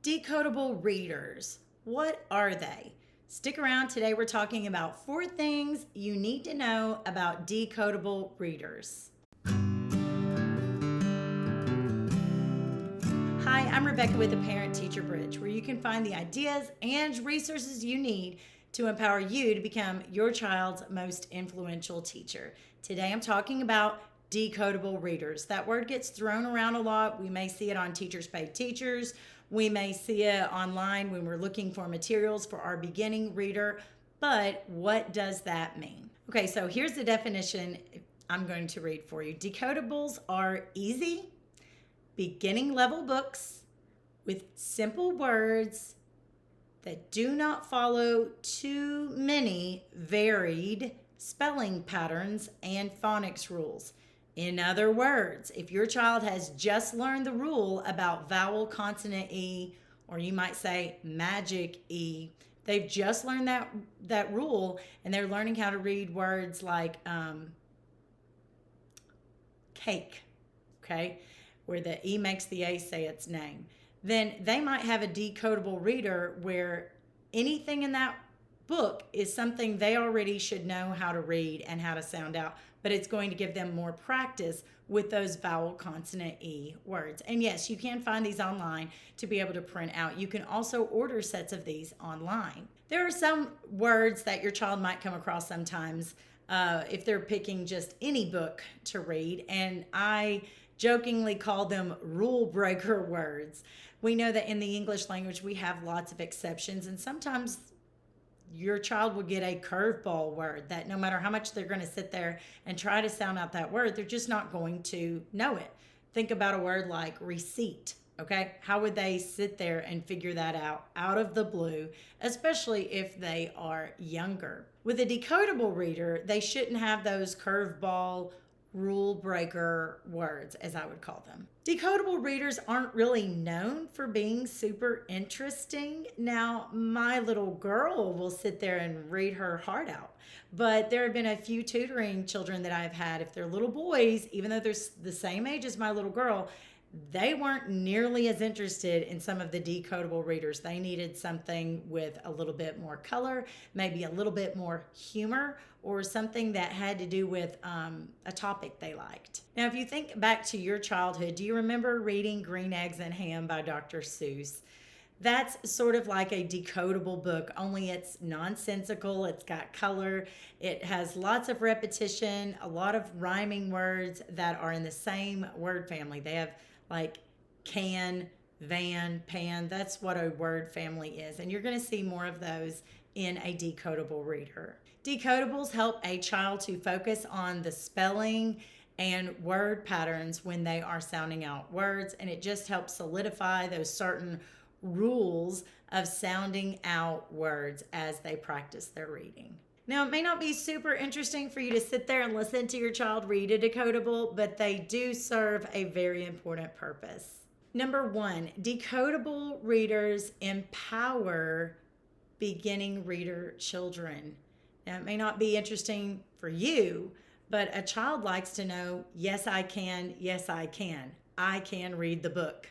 Decodable readers. What are they? Stick around. Today we're talking about 4 things you need to know about decodable readers. Hi, I'm Rebecca with the Parent Teacher Bridge, where you can find the ideas and resources you need to empower you to become your child's most influential teacher. Today I'm talking about decodable readers. That word gets thrown around a lot. We may see it on Teachers Pay Teachers. We may see it online when we're looking for materials for our beginning reader. But what does that mean? Okay, so here's the definition I'm going to read for you. Decodables are easy, beginning level books with simple words that do not follow too many varied spelling patterns and phonics rules. In other words, if your child has just learned the rule about vowel consonant E, or you might say magic E, they've just learned that rule and they're learning how to read words like cake, okay, where the E makes the A say its name, then they might have a decodable reader where anything in that book is something they already should know how to read and how to sound out, but it's going to give them more practice with those vowel consonant E words. And yes, you can find these online to be able to print out. You can also order sets of these online. There are some words that your child might come across sometimes if they're picking just any book to read, and I jokingly call them rule breaker words. We know that in the English language we have lots of exceptions, and sometimes your child will get a curveball word that no matter how much they're going to sit there and try to sound out that word, they're just not going to know it. Think about a word like receipt, okay? How would they sit there and figure that out of the blue, especially if they are younger? With a decodable reader, they shouldn't have those curveball rule breaker words, as I would call them. Decodable readers aren't really known for being super interesting. Now, my little girl will sit there and read her heart out, but there have been a few tutoring children that I've had. If they're little boys, even though they're the same age as my little girl, they weren't nearly as interested in some of the decodable readers. They needed something with a little bit more color, maybe a little bit more humor, or something that had to do with a topic they liked. Now, if you think back to your childhood, do you remember reading Green Eggs and Ham by Dr. Seuss? That's sort of like a decodable book, only it's nonsensical, it's got color, it has lots of repetition, a lot of rhyming words that are in the same word family. They have like can, van, pan. That's what a word family is. And you're going to see more of those in a decodable reader. Decodables help a child to focus on the spelling and word patterns when they are sounding out words. And it just helps solidify those certain rules of sounding out words as they practice their reading. Now, it may not be super interesting for you to sit there and listen to your child read a decodable, but they do serve a very important purpose. Number 1, decodable readers empower beginning reader children. Now, it may not be interesting for you, but a child likes to know, yes, I can, yes, I can read the book.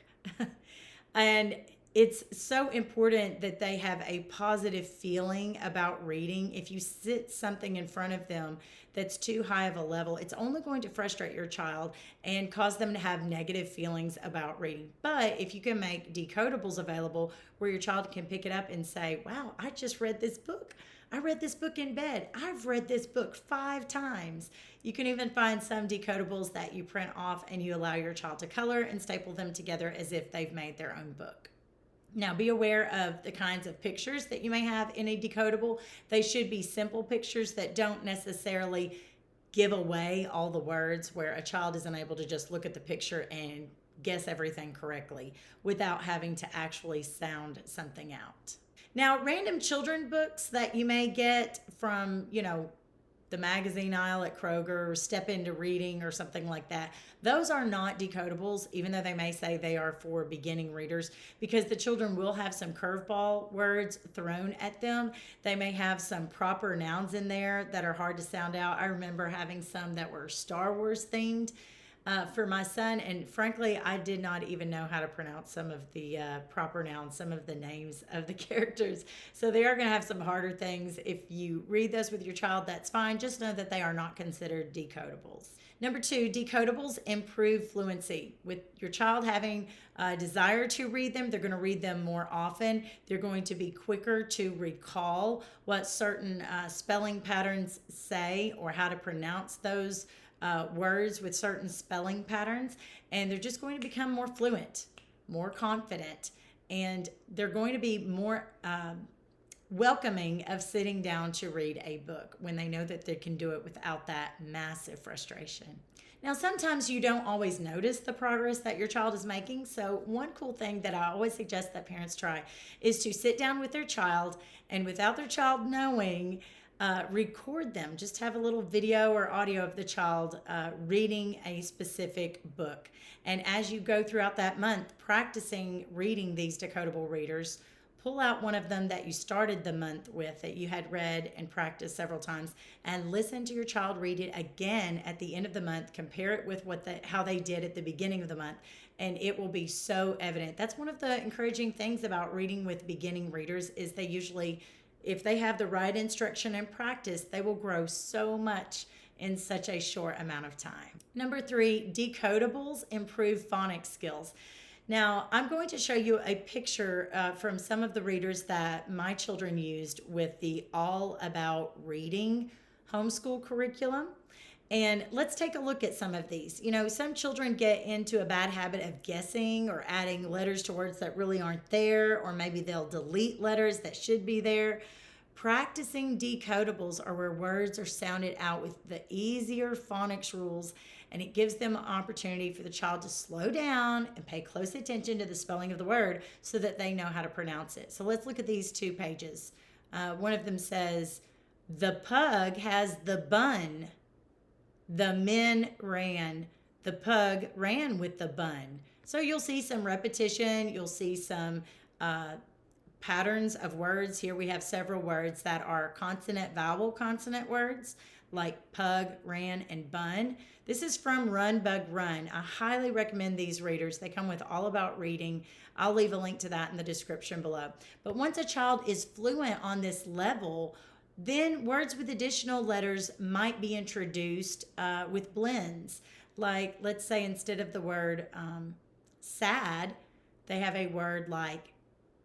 And it's so important that they have a positive feeling about reading. If you sit something in front of them that's too high of a level, it's only going to frustrate your child and cause them to have negative feelings about reading. But if you can make decodables available where your child can pick it up and say, wow, I just read this book. I read this book in bed. I've read this book 5 times. You can even find some decodables that you print off and you allow your child to color and staple them together as if they've made their own book. Now, be aware of the kinds of pictures that you may have in a decodable. They should be simple pictures that don't necessarily give away all the words, where a child isn't able to just look at the picture and guess everything correctly without having to actually sound something out. Now, random children books that you may get from, the magazine aisle at Kroger or Step Into Reading or something like that, those are not decodables, even though they may say they are for beginning readers, because the children will have some curveball words thrown at them. They may have some proper nouns in there that are hard to sound out. I remember having some that were Star Wars themed. for my son, and frankly, I did not even know how to pronounce some of the proper nouns, some of the names of the characters. So they are going to have some harder things. If you read those with your child, that's fine. Just know that they are not considered decodables. Number 2, decodables improve fluency. With your child having a desire to read them, they're going to read them more often. They're going to be quicker to recall what certain spelling patterns say or how to pronounce those words with certain spelling patterns. And they're just going to become more fluent, more confident, and they're going to be more welcoming of sitting down to read a book when they know that they can do it without that massive frustration. Now, sometimes you don't always notice the progress that your child is making. So one cool thing that I always suggest that parents try is to sit down with their child and, without their child knowing, record them. Just have a little video or audio of the child reading a specific book. And as you go throughout that month practicing reading these decodable readers, pull out one of them that you started the month with, that you had read and practiced several times, and listen to your child read it again at the end of the month. Compare it with how they did at the beginning of the month, and it will be so evident. That's one of the encouraging things about reading with beginning readers is they usually, if they have the right instruction and practice, they will grow so much in such a short amount of time. Number 3, decodables improve phonics skills. Now, I'm going to show you a picture from some of the readers that my children used with the All About Reading homeschool curriculum. And let's take a look at some of these. You know, some children get into a bad habit of guessing or adding letters to words that really aren't there, or maybe they'll delete letters that should be there. Practicing decodables are where words are sounded out with the easier phonics rules, and it gives them an opportunity for the child to slow down and pay close attention to the spelling of the word so that they know how to pronounce it. So let's look at these 2 pages. One of them says, "The pug has the bun. The men ran. The pug ran with the bun." So you'll see some repetition. You'll see some patterns of words. Here we have several words that are consonant, vowel consonant words like pug, ran, and bun. This is from Run Bug Run. I highly recommend these readers. They come with All About Reading. I'll leave a link to that in the description below. But once a child is fluent on this level, then words with additional letters might be introduced with blends. Like, let's say instead of the word sad, they have a word like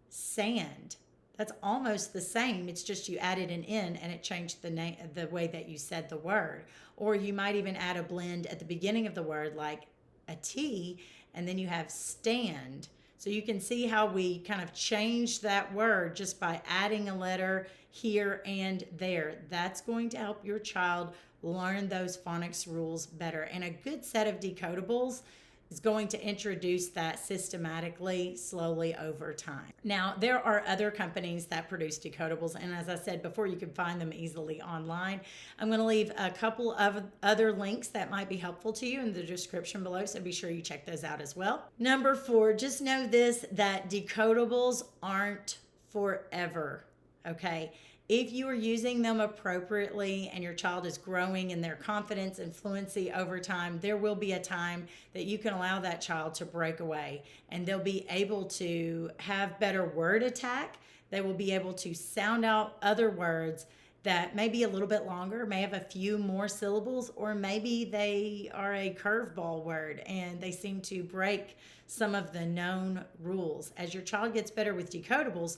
sand. That's almost the same. It's just you added an N and it changed the way that you said the word. Or you might even add a blend at the beginning of the word like a T, and then you have stand. So you can see how we kind of changed that word just by adding a letter here and there. That's going to help your child learn those phonics rules better. And a good set of decodables is going to introduce that systematically, slowly over time. Now, there are other companies that produce decodables, and as I said before, you can find them easily online. I'm going to leave a couple of other links that might be helpful to you in the description below, so be sure you check those out as well. Number 4, just know this, that decodables aren't forever, okay? If you are using them appropriately and your child is growing in their confidence and fluency over time, there will be a time that you can allow that child to break away and they'll be able to have better word attack. They will be able to sound out other words that may be a little bit longer, may have a few more syllables, or maybe they are a curveball word and they seem to break some of the known rules. As your child gets better with decodables,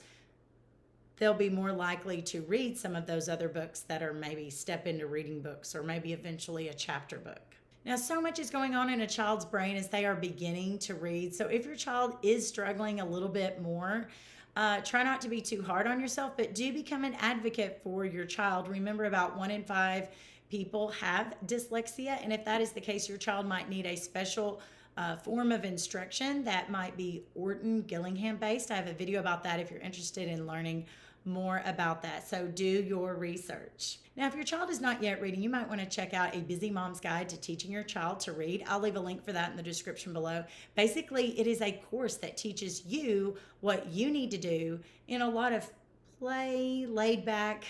they'll be more likely to read some of those other books that are maybe step into reading books or maybe eventually a chapter book. Now, so much is going on in a child's brain as they are beginning to read. So if your child is struggling a little bit more, try not to be too hard on yourself, but do become an advocate for your child. Remember, about 1 in 5 people have dyslexia. And if that is the case, your child might need a special form of instruction that might be Orton Gillingham based. I have a video about that if you're interested in learning more about that. So do your research. Now, if your child is not yet reading, you might want to check out A Busy Mom's Guide to Teaching Your Child to Read. I'll leave a link for that in the description below. Basically, it is a course that teaches you what you need to do in a lot of play, laid back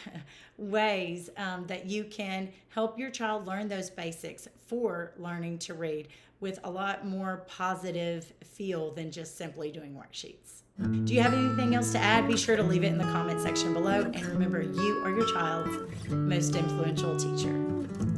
ways that you can help your child learn those basics for learning to read. with a lot more positive feel than just simply doing worksheets. Do you have anything else to add? Be sure to leave it in the comment section below. And remember, you are your child's most influential teacher.